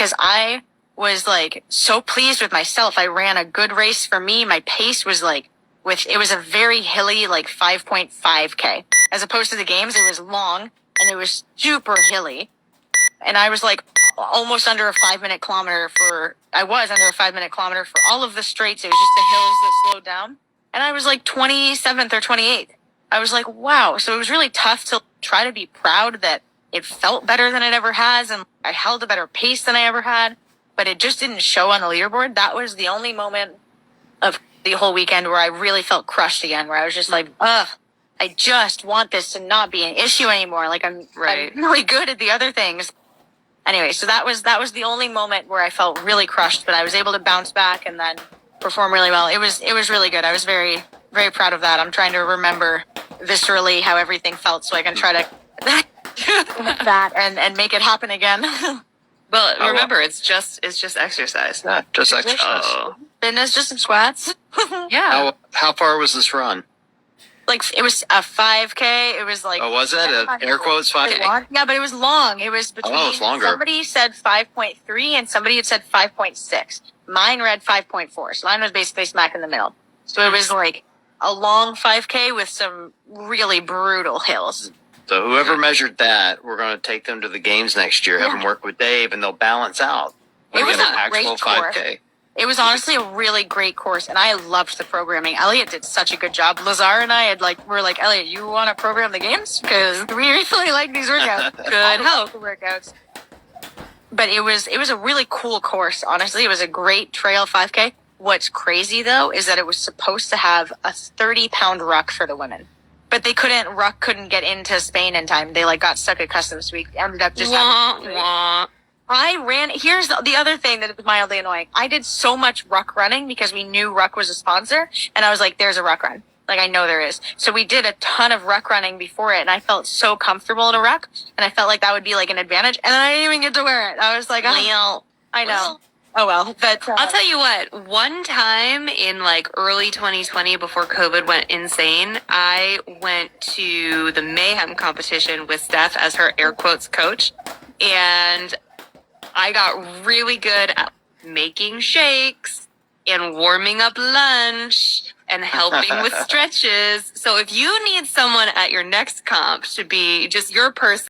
because I was like so pleased with myself. I ran a good race for me. My pace was like it was a very hilly, like 5.5K. As opposed to the games, it was long and it was super hilly. And I was like almost under a 5-minute kilometer I was under a 5-minute kilometer for all of the straights. It was just the hills that slowed down. And I was like 27th or 28th. I was like, wow. So it was really tough to try to be proud that it felt better than it ever has. And I held a better pace than I ever had. But it just didn't show on the leaderboard. That was the only moment of the whole weekend where I really felt crushed again, where I was just like, ugh, I just want this to not be an issue anymore. Like I'm really good at the other things. Anyway, so that was the only moment where I felt really crushed, but I was able to bounce back and then perform really well. It was really good. I was very, very proud of that. I'm trying to remember viscerally how everything felt so I can try to that and make it happen again. Well, remember, it's just exercise. Yeah, just exercise. Fitness, just some squats. Yeah. How far was this run? Like, it was a 5K. It was like... Oh, was it? Air quotes 5K? Yeah, but it was long. It was between... Oh, it's longer. Somebody said 5.3 and somebody had said 5.6. Mine read 5.4. So mine was basically smack in the middle. So it was like a long 5K with some really brutal hills. So whoever measured that, we're going to take them to the games next year, have them work with Dave, and they'll balance out. It was an a great actual 5K. It was honestly a really great course, and I loved the programming. Elliot did such a good job. Lazar and I were like, Elliot, you want to program the games? Because we really like these workouts. Good help. Workouts. But it was a really cool course, honestly. It was a great trail 5K. What's crazy, though, is that it was supposed to have a 30-pound ruck for the women. But ruck couldn't get into Spain in time. They got stuck at customs. So we ended up just here's the other thing that was mildly annoying. I did so much ruck running because we knew ruck was a sponsor. And I was like, there's a ruck run. I know there is. So we did a ton of ruck running before it. And I felt so comfortable in a ruck. And I felt like that would be an advantage. And then I didn't even get to wear it. I was like, oh, I know. Oh, well. But, I'll tell you what, one time in early 2020 before COVID went insane, I went to the Mayhem competition with Steph as her air quotes coach. And I got really good at making shakes and warming up lunch and helping with stretches. So if you need someone at your next comp to be just your person,